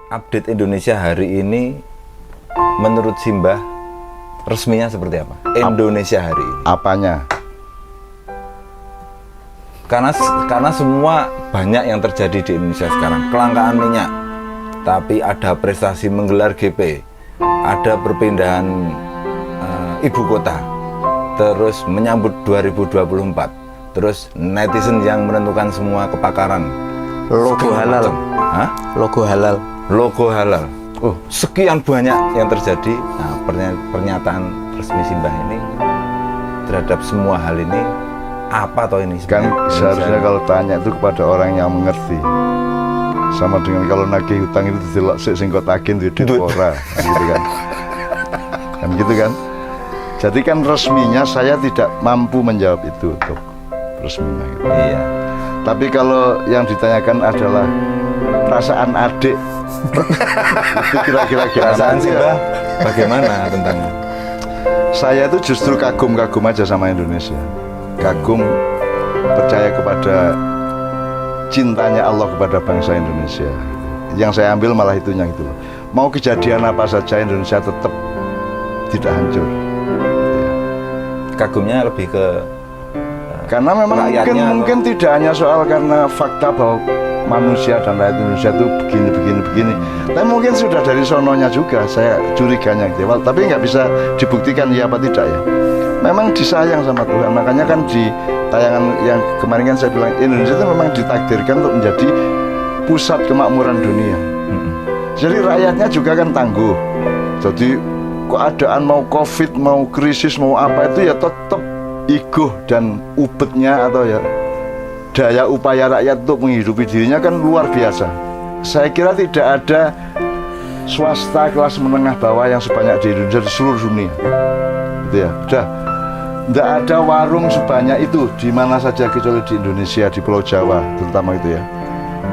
update Indonesia hari ini menurut Simbah resminya seperti apa? Indonesia hari ini. Apanya? Karena semua banyak yang terjadi di Indonesia sekarang. Kelangkaan minyak, tapi ada prestasi menggelar GP, ada perpindahan ibu kota, terus menyambut 2024, terus netizen yang menentukan semua kepakaran. Logo halal. Hah? Logo halal. Logo halal. Oh, sekian banyak yang terjadi. Nah, pernyataan resmi Simbah ini terhadap semua hal ini apa toh ini Kan sebenarnya? seharusnya kalau tanya itu kepada orang yang mengerti. Sama dengan kalau nagih hutang itu didelok sik sing kok tagih duit ora, gitu kan. Kan gitu kan. Jadi kan resminya saya tidak mampu menjawab itu untuk resminya gitu. Iya. Tapi kalau yang ditanyakan adalah perasaan adik, itu kira-kira Perasaan gimana? Simbah bagaimana tentang Saya itu justru kagum-kagum aja sama Indonesia. Kagum, percaya kepada cintanya Allah kepada bangsa Indonesia. Yang saya ambil malah itunya gitu loh. Mau kejadian apa saja Indonesia tetap tidak hancur. kagumnya lebih ke Karena memang rakyatnya mungkin tidak hanya soal karena fakta bahwa manusia dan rakyat Indonesia itu begini. Tapi mungkin sudah dari sononya juga saya curiganya gitu. Tapi nggak bisa dibuktikan ya apa tidak ya. Memang disayang sama Tuhan. Makanya kan di tayangan yang kemarin kan saya bilang Indonesia itu memang ditakdirkan untuk menjadi pusat kemakmuran dunia. Jadi rakyatnya juga kan tangguh. Jadi keadaan mau COVID, mau krisis, mau apa itu ya tetap iguh dan ubetnya atau ya daya upaya rakyat untuk menghidupi dirinya kan luar biasa. Saya kira tidak ada swasta kelas menengah bawah yang sebanyak di Indonesia di seluruh dunia. Gitu ya. Udah, tidak ada warung sebanyak itu di mana saja kecuali di Indonesia, di Pulau Jawa terutama itu ya.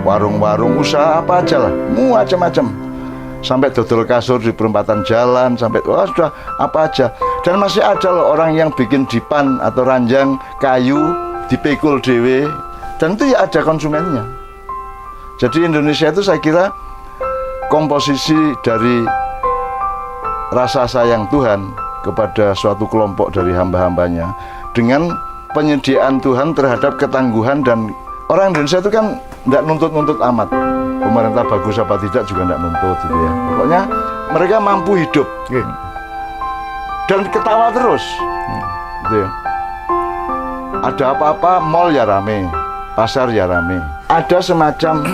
Warung-warung usaha apa aja lah, macam-macam. Sampai dodol kasur di perempatan jalan, sampai sudah apa aja. Dan masih ada loh orang yang bikin dipan atau ranjang kayu dipikul dewe, dan itu ya ada konsumennya. Jadi Indonesia itu saya kira komposisi dari rasa sayang Tuhan kepada suatu kelompok dari hamba-hambanya dengan penyediaan Tuhan terhadap ketangguhan. Dan orang Indonesia itu kan tidak nuntut-nuntut amat. Pemerintah bagus apa tidak juga tidak nuntut gitu ya. Pokoknya mereka mampu hidup dan ketawa terus gitu ya. Ada apa-apa mall ya rame, pasar ya rame. Ada semacam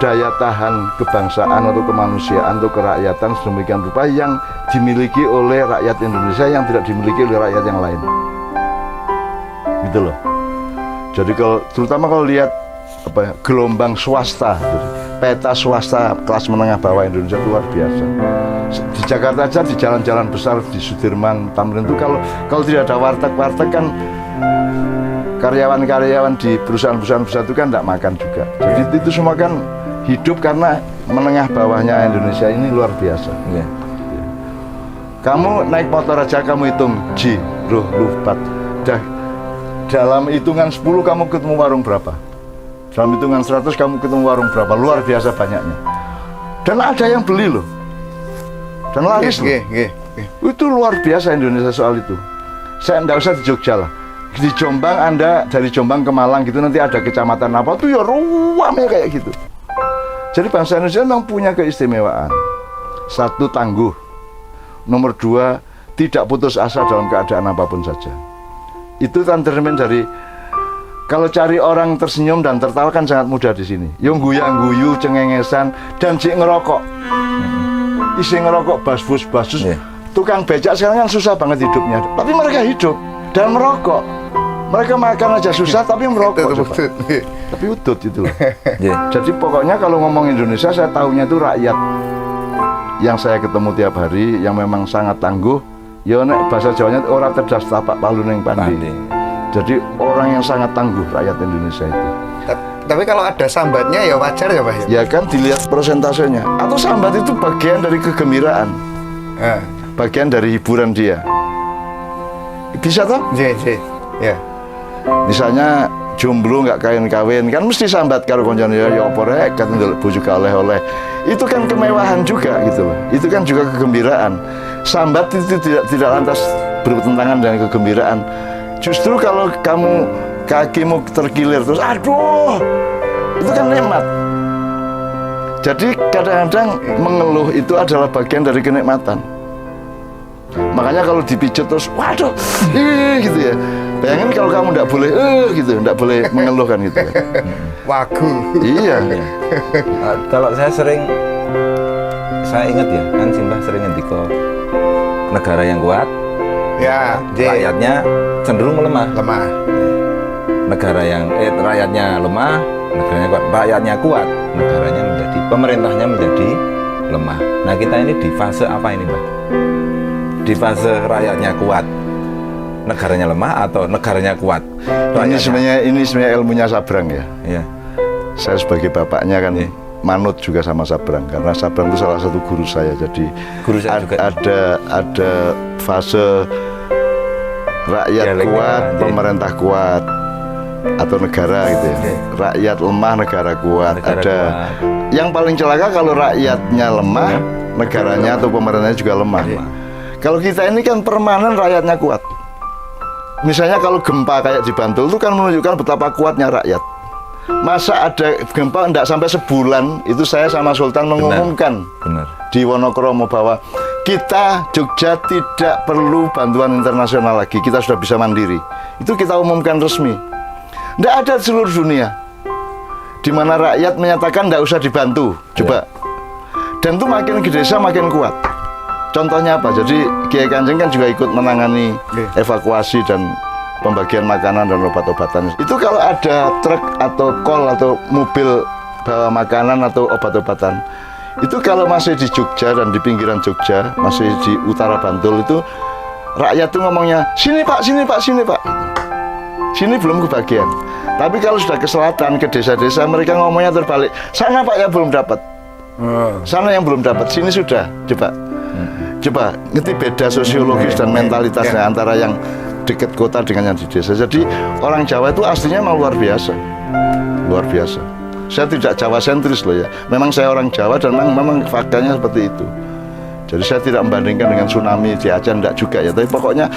daya tahan kebangsaan atau kemanusiaan atau kerakyatan sedemikian rupa yang dimiliki oleh rakyat Indonesia yang tidak dimiliki oleh rakyat yang lain gitu loh. Jadi kalau terutama kalau lihat apa ya, gelombang swasta, peta swasta kelas menengah bawah Indonesia itu luar biasa. Di Jakarta aja di jalan-jalan besar di Sudirman, Tamrin itu kalau tidak ada warteg kan karyawan-karyawan di perusahaan-perusahaan besar itu kan tidak makan juga. Jadi itu semua kan hidup karena menengah bawahnya Indonesia ini luar biasa. ya. Kamu naik motor aja kamu hitung G, Ruh, Lupat. Dalam hitungan 10 kamu ketemu warung berapa? Dalam hitungan 100 kamu ketemu warung berapa? Luar biasa banyaknya. Dan ada yang beli loh. Dan laris loh. Itu luar biasa Indonesia soal itu. Saya enggak usah di Jogja lah. Di Jombang Anda dari Jombang ke Malang gitu nanti ada kecamatan apa tuh ya ruamnya kayak gitu. Jadi bangsa Indonesia memang punya keistimewaan. Satu, tangguh. Nomor 2, tidak putus asa dalam keadaan apapun saja. Itu kan tercermin dari kalau cari orang tersenyum dan tertawa kan sangat mudah di sini. Yang guyang-guyu, cengengesan, dan cik ngerokok. Isi ngerokok, basbus. Yeah. Tukang becak sekarang kan susah banget hidupnya. Tapi mereka hidup dan merokok. Mereka makan aja susah tapi merokok. Tapi udut itu loh. Yeah. Jadi pokoknya kalau ngomong Indonesia saya tahunya itu rakyat yang saya ketemu tiap hari yang memang sangat tangguh. Ya nek bahasa Jawanya orang cerdas tapak palu ning pandi. Jadi orang yang sangat tangguh rakyat Indonesia itu. Tapi kalau ada sambatnya ya wajar ya Pak ya? Ya kan dilihat persentasenya. Atau sambat itu bagian dari kegembiraan. Bagian dari hiburan dia. Bisa toh? Ya. Misalnya jomblo nggak kawin-kawin kan mesti sambat karo koncone ya apa rek kan ndelok bojo gak oleh-oleh. Itu kan kemewahan juga gitu loh. Itu kan juga kegembiraan. Sambat itu tidak lantas bertentangan dengan kegembiraan. Justru kalau kamu kakimu terkilir terus aduh, itu kan nikmat. Jadi kadang-kadang mengeluh itu adalah bagian dari kenikmatan. Makanya kalau dipijat terus, waduh, gitu ya. Bayangin kalau kamu tidak boleh, gitu, tidak boleh mengeluh kan gitu. Wagu. Iya. Kalau saya ingat ya, kan Simbah sering ngendika negara yang kuat, Ya, rakyatnya cenderung melemah. lemah. Negara yang rakyatnya lemah, rakyatnya kuat, negaranya pemerintahnya menjadi lemah. Nah, kita ini di fase apa ini, Mbah? Di fase rakyatnya kuat, negaranya lemah, atau negaranya kuat? Ini sebenarnya ilmunya Sabrang ya. Iya. Saya sebagai bapaknya kan manut juga sama Sabrang karena Sabrang itu salah satu guru saya. Jadi Guru saya juga. ada fase rakyat kuat, pemerintah kuat atau negara gitu ya. Rakyat lemah, negara kuat. Yang paling celaka kalau rakyatnya lemah, negaranya atau pemerintahnya juga lemah. Kalau kita ini kan permanen rakyatnya kuat. Misalnya kalau gempa kayak di Bantul itu kan menunjukkan betapa kuatnya rakyat. Masa ada gempa tidak sampai sebulan, itu saya sama Sultan mengumumkan di Wonokromo bahwa kita Jogja tidak perlu bantuan internasional lagi, kita sudah bisa mandiri. Itu kita umumkan resmi. Tidak ada di seluruh dunia di mana rakyat menyatakan tidak usah dibantu. Coba. Dan itu makin ke desa makin kuat. Contohnya apa? Jadi Kiai Kanjeng kan juga ikut menangani evakuasi dan pembagian makanan dan obat-obatan. Itu kalau ada truk atau kol atau mobil bawa makanan atau obat-obatan, itu kalau masih di Jogja dan di pinggiran Jogja, masih di utara Bantul itu, rakyat itu ngomongnya, sini Pak, sini Pak, sini Pak. Sini belum kebagian. Tapi kalau sudah ke selatan, ke desa-desa, mereka ngomongnya terbalik. Sana Pak yang belum dapat. Sana yang belum dapat, sini sudah. Coba, ngerti beda sosiologis dan mentalitasnya antara yang dekat kota dengan yang di desa. Jadi orang Jawa itu aslinya memang luar biasa. Luar biasa. Saya tidak Jawa sentris loh ya. Memang saya orang Jawa dan memang faktanya seperti itu. Jadi saya tidak membandingkan dengan tsunami di Aceh, enggak juga ya. Tapi pokoknya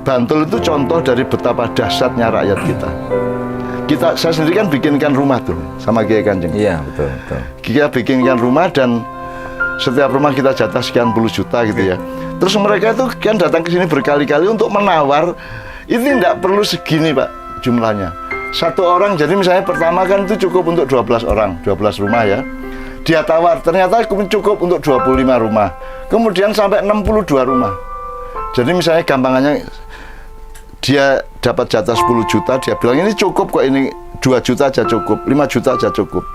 Bantul itu contoh dari betapa dahsyatnya rakyat kita. Saya sendiri kan bikinkan rumah tuh sama Kiai Kanjeng. Iya, betul. Kita bikinkan rumah dan setiap rumah kita jatah sekian puluh juta gitu ya. Terus mereka itu kan datang ke sini berkali-kali untuk menawar. Ini tidak perlu segini Pak jumlahnya. Satu orang, jadi misalnya pertama kan itu cukup untuk 12 orang, 12 rumah ya. Dia tawar, ternyata cukup untuk 25 rumah. Kemudian sampai 62 rumah. Jadi misalnya gampangannya dia dapat jatah 10 juta, dia bilang ini cukup kok, ini 2 juta aja cukup, 5 juta aja cukup.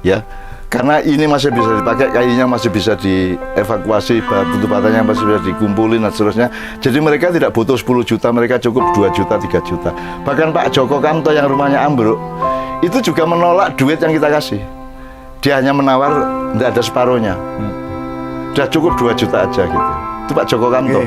Ya. Karena ini masih bisa dipakai, kayunya masih bisa dievakuasi, batu batanya masih bisa dikumpulin dan seterusnya. Jadi mereka tidak butuh 10 juta, mereka cukup 2 juta, 3 juta. Bahkan Pak Joko Kamto yang rumahnya ambruk, itu juga menolak duit yang kita kasih. Dia hanya menawar, tidak ada separuhnya. Sudah cukup 2 juta aja gitu. Itu Pak Joko Kamto.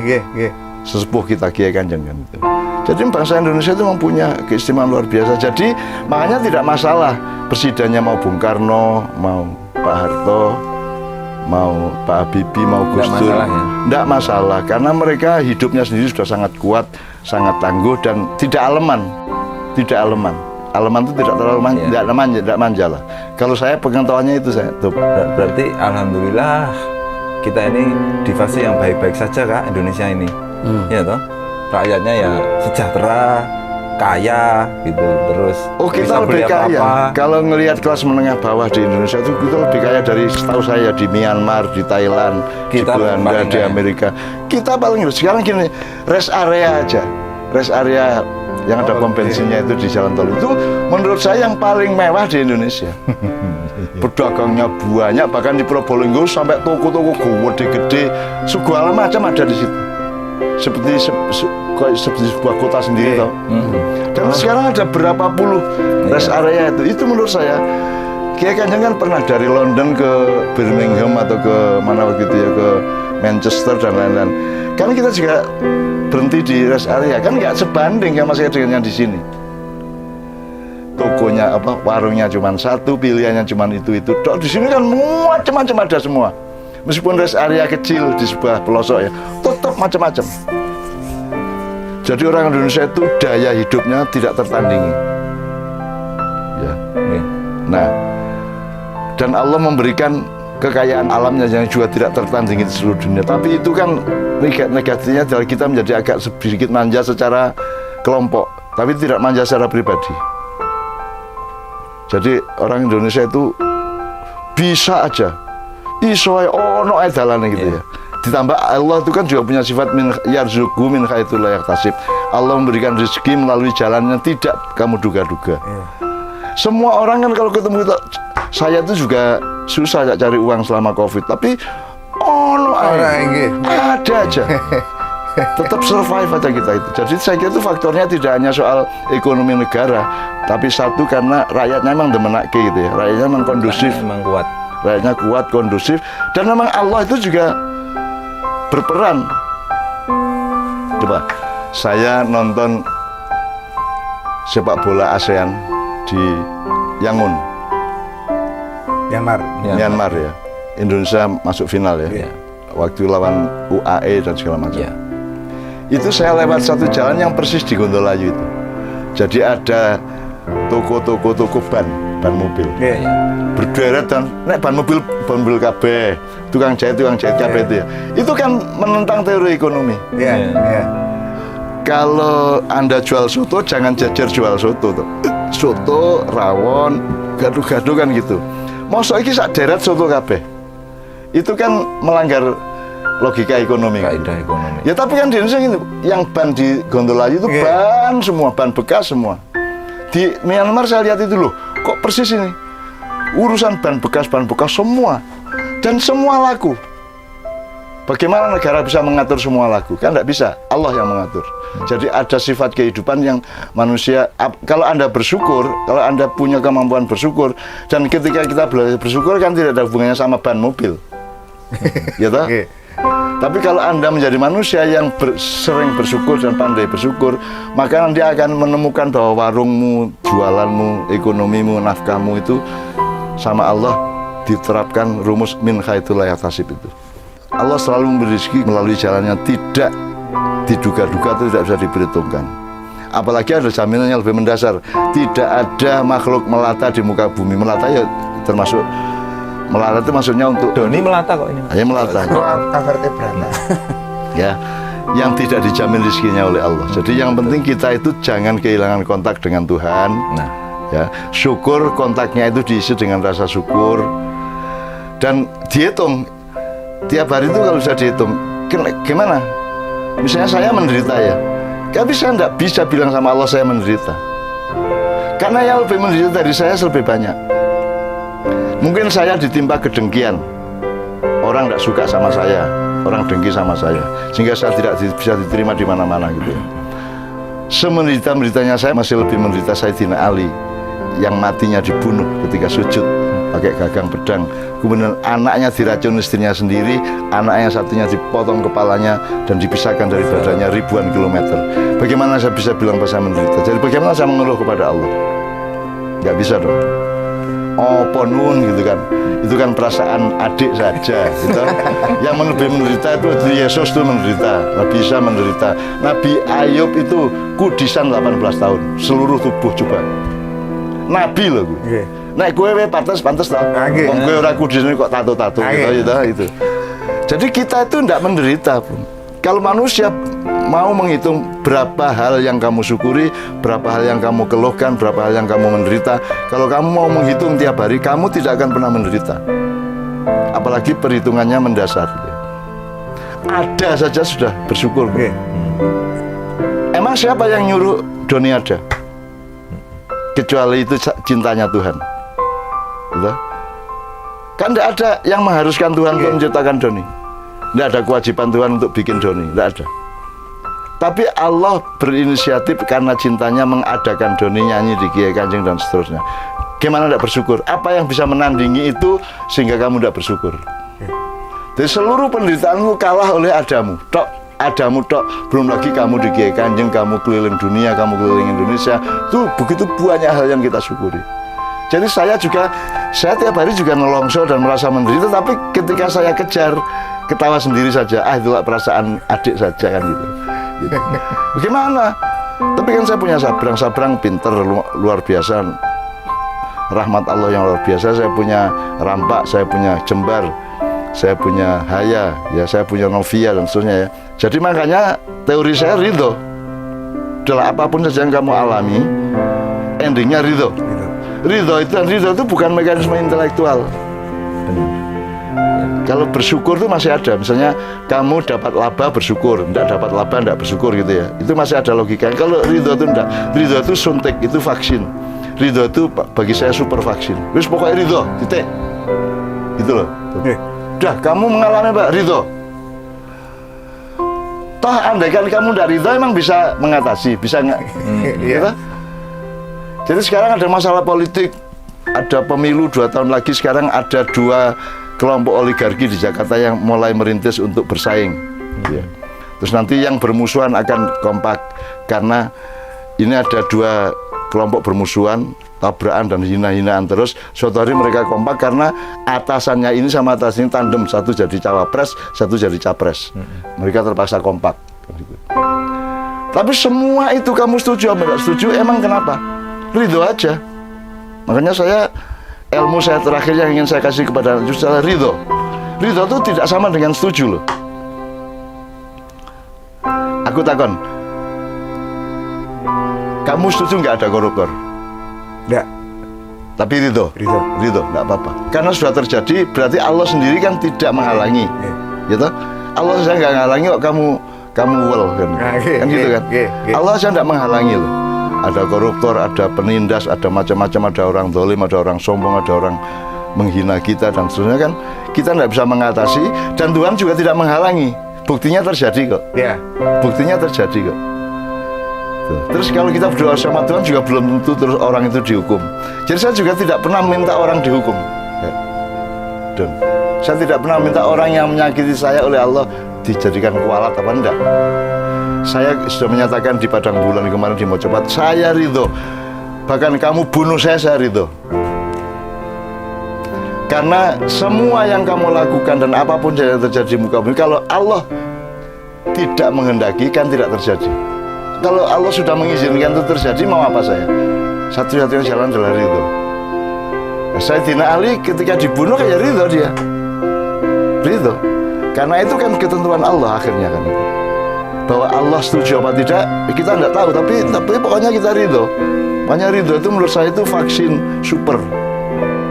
Sesepuh kita Kiai Kanjeng kan itu. Jadi bangsa Indonesia itu mempunyai keistimewaan luar biasa. Jadi makanya tidak masalah presidennya mau Bung Karno, mau Pak Harto, mau Pak Habibie, mau Gus Dur. Tidak masalah karena mereka hidupnya sendiri sudah sangat kuat, sangat tangguh dan tidak aleman. Tidak aleman. Aleman itu tidak terlalu tidak manja lah. Kalau saya pengetahuannya itu saya. Berarti alhamdulillah kita ini di fase yang baik-baik saja Kak, Indonesia ini. Ya toh, rakyatnya ya sejahtera, kaya gitu, terus kita lebih kaya. Kalau ngelihat kelas menengah bawah di Indonesia itu kita lebih kaya dari setahu saya di Myanmar, di Thailand, kita di Belanda, di Amerika. Kita paling sekarang gini, rest area aja, rest area yang ada pom bensinnya itu di jalan tol itu menurut saya yang paling mewah di Indonesia. Pedagangnya banyak, bahkan di Probolinggo sampai toko-toko gede-gede, segala macam ada di situ. Seperti sebuah kota sendiri toh. Dan sekarang ada berapa puluh rest area itu menurut saya. Kiai Kanjeng kan pernah dari London ke Birmingham atau ke mana begitu ya, ke Manchester dan lain-lain. Kan kita juga berhenti di rest area, kan nggak sebanding sama saya dengan yang di sini. tokonya warungnya cuma satu, pilihannya cuma itu. Dok, di sini kan macam-macam ada semua. Meskipun rest area kecil di sebuah pelosok ya, tetap macam-macam. Jadi orang Indonesia itu daya hidupnya tidak tertandingi. Ya. Nah, dan Allah memberikan kekayaan alamnya yang juga tidak tertandingi di seluruh dunia. Tapi itu kan negatifnya adalah kita menjadi agak sedikit manja secara kelompok, tapi tidak manja secara pribadi. Jadi orang Indonesia itu bisa aja iso ono ae dalane gitu ya. Ditambah Allah itu kan juga punya sifat min yarzuqu min haitsu la yahtasib. Allah memberikan rezeki melalui jalan yang tidak kamu duga-duga. Semua orang kan kalau ketemu kita, saya itu juga susah cari uang selama Covid, tapi ono ae ada aja. Tetap survive aja kita itu. Jadi saya kira itu faktornya tidak hanya soal ekonomi negara, tapi satu karena rakyatnya memang demenake gitu ya. Rakyatnya memang kondusif, memang kuat. Rakyatnya kuat, kondusif, dan memang Allah itu juga berperan. Coba saya nonton sepak bola ASEAN di Yangon, Myanmar ya. Indonesia masuk final ya. Waktu lawan UAE dan segala macam. Itu saya lewat satu jalan yang persis di Gondolayu itu. Jadi ada toko ban mobil. Berderet dan ban mobil kabeh. Tukang jahit kabeh itu ya. Itu kan menentang teori ekonomi. Kalau Anda jual soto, jangan jajar jual soto tuh. Soto, rawon, gaduh-gaduh kan gitu. Mosok iki sak deret soto kabeh. Itu kan melanggar logika ekonomi. Kaidah ekonomi. Ya tapi kan di Indonesia gitu, yang ban di Gondolayu itu ban semua, ban bekas semua. Di Myanmar saya lihat itu loh, kok persis ini. Urusan ban bekas semua. Dan semua laku. Bagaimana negara bisa mengatur semua laku? Kan tidak bisa, Allah yang mengatur. Jadi ada sifat kehidupan yang manusia, kalau Anda bersyukur, kalau Anda punya kemampuan bersyukur, dan ketika kita belajar bersyukur kan tidak ada hubungannya sama ban mobil. Ya toh? Tapi kalau Anda menjadi manusia yang sering bersyukur dan pandai bersyukur, maka Anda akan menemukan bahwa warungmu, jualanmu, ekonomimu, nafkahmu itu sama Allah diterapkan rumus min haitsu la yahtasib itu. Allah selalu memberi rezeki melalui jalan yang tidak diduga-duga atau tidak bisa diperhitungkan. Apalagi ada jaminan yang lebih mendasar. Tidak ada makhluk melata di muka bumi. Melata ya termasuk melata itu maksudnya untuk Doni melata kok ini. Hanya melata. Vertebrata. Ya, yang tidak dijamin rezekinya oleh Allah. Jadi yang penting kita itu jangan kehilangan kontak dengan Tuhan. Nah, Ya, syukur kontaknya itu diisi dengan rasa syukur dan dihitung. Tiap hari itu kalau bisa dihitung, gimana? Misalnya saya menderita ya, tapi saya tidak bisa bilang sama Allah saya menderita. Karena yang lebih menderita dari saya lebih banyak. Mungkin saya ditimpa kedengkian, orang tidak suka sama saya, orang dengki sama saya, sehingga saya tidak bisa diterima di mana-mana gitu ya. Semenderita-menderitanya saya masih lebih menderita Sayyidina Ali yang matinya dibunuh ketika sujud pakai gagang pedang, kemudian anaknya diracun istrinya sendiri, anaknya satunya dipotong kepalanya dan dipisahkan dari badannya ribuan kilometer. Bagaimana saya bisa bilang bahwa saya menderita? Jadi bagaimana saya mengeluh kepada Allah? Nggak bisa dong. Oh ponun gitu kan, itu kan perasaan adik saja gitu. Yang lebih menderita itu Yesus itu menderita, Nabi Isa menderita, Nabi Ayub itu kudisan 18 tahun seluruh tubuh coba. Nabi loh gue. Nek gue pantas tau. Wong gue ora kudisan kok tato-tato gitu. Jadi kita itu tidak menderita pun. Kalau manusia mau menghitung berapa hal yang kamu syukuri, berapa hal yang kamu keluhkan, berapa hal yang kamu menderita, kalau kamu mau menghitung tiap hari, kamu tidak akan pernah menderita. Apalagi perhitungannya mendasar. Ada saja sudah bersyukur. Emang siapa yang nyuruh Doni ada? Kecuali itu cintanya Tuhan. Betul? Kan tidak ada yang mengharuskan Tuhan untuk menciptakan Doni. Tidak ada kewajiban Tuhan untuk bikin Doni, tidak ada. Tapi Allah berinisiatif karena cintanya mengadakan Doni nyanyi di Kiai Kanjeng dan seterusnya. Gimana tidak bersyukur? Apa yang bisa menandingi itu sehingga kamu tidak bersyukur? Jadi seluruh penderitaanmu kalah oleh adamu. Tok. ada mutok, belum lagi kamu di Kiai Kanjeng, kamu keliling dunia, kamu keliling Indonesia, itu begitu banyak hal yang kita syukuri. Jadi saya tiap hari juga nelongso dan merasa menderita, tapi ketika saya kejar, ketawa sendiri saja, itulah perasaan adik saja kan gitu. Bagaimana? Tapi kan saya punya Sabrang pinter, luar biasa, rahmat Allah yang luar biasa. Saya punya Rampak, saya punya Jembar, saya punya Haya, ya saya punya Novia dan seterusnya ya. Jadi makanya teori saya ridho. Adalah apapun saja yang kamu alami, endingnya ridho. Ridho itu bukan mekanisme intelektual. Kalau bersyukur itu masih ada. Misalnya kamu dapat laba bersyukur, tidak dapat laba tidak bersyukur gitu ya. Itu masih ada logika. Kalau ridho itu tidak. Ridho itu suntik, itu vaksin. Ridho itu bagi saya super vaksin. Terus pokoknya ridho, titik. Gitu loh. Udah, kamu mengalami Pak ridho. Toh andaikan kamu tidak ridho emang bisa mengatasi, bisa nggak? Gitu? Jadi sekarang ada masalah politik, ada pemilu 2 tahun lagi, sekarang ada 2 kelompok oligarki di Jakarta yang mulai merintis untuk bersaing. Ya. Terus nanti yang bermusuhan akan kompak, karena ini ada 2 kelompok bermusuhan, tabrakan dan hina-hinaan terus. Suatu hari mereka kompak karena atasannya ini sama atasannya tandem, satu jadi cawapres, satu jadi capres. Mereka terpaksa kompak. Tapi semua itu kamu setuju atau tidak setuju, emang kenapa? Ridho aja. Makanya ilmu saya terakhir yang ingin saya kasih kepada anak cucu adalah ridho. Ridho itu tidak sama dengan setuju loh. Aku takon, kamu setuju nggak ada koruptor? Nggak. Tapi ridho, nggak apa-apa. Karena sudah terjadi, berarti Allah sendiri kan tidak menghalangi, gitu. Allah saja nggak menghalangi kok kamu well kan, kan gitu kan. Allah saja nggak menghalangi loh. Ada koruptor, ada penindas, ada macam-macam, ada orang dolim, ada orang sombong, ada orang menghina kita dan seterusnya kan. Kita nggak bisa mengatasi dan Tuhan juga tidak menghalangi. Buktinya terjadi kok. Ya. Buktinya terjadi kok. Tuh. Terus kalau kita berdoa sama Tuhan juga belum tentu terus orang itu dihukum. Jadi saya juga tidak pernah minta orang dihukum. Ya. Dan saya tidak pernah minta orang yang menyakiti saya oleh Allah dijadikan kualat apa enggak. Saya sudah menyatakan di Padang Bulan kemarin di Mojopat, saya ridho. Bahkan kamu bunuh saya ridho. Karena semua yang kamu lakukan dan apapun yang terjadi di muka bumi, kalau Allah tidak menghendaki kan tidak terjadi. Kalau Allah sudah mengizinkan itu terjadi, mau apa saya? Satu-satunya jalan adalah ridho. Sayyidina Ali ketika dibunuh kayak ridho dia. Ridho. Karena itu kan ketentuan Allah akhirnya kan. Bahwa Allah setuju apa tidak kita tidak tahu, tapi pokoknya kita ridho. Makanya ridho itu menurut saya itu vaksin super.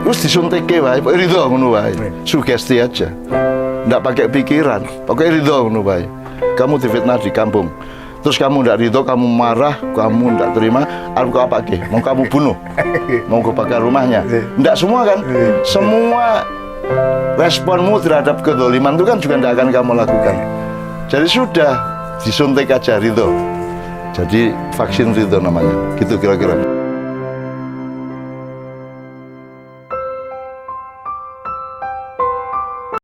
Terus disuntik wae, ridho ngono wae. Sugesti aja. Tidak pakai pikiran, pokoknya ridho ngono wae. Kamu difitnah di kampung, terus kamu tidak ridho, kamu marah, kamu tidak terima, aku apa ke? Mau kamu bunuh, mau kebakar rumahnya? Tidak semua kan? Semua responmu terhadap kedoliman itu kan juga tidak akan kamu lakukan. Jadi sudah disuntik aja ridho. Jadi vaksin ridho namanya. Gitu kira-kira.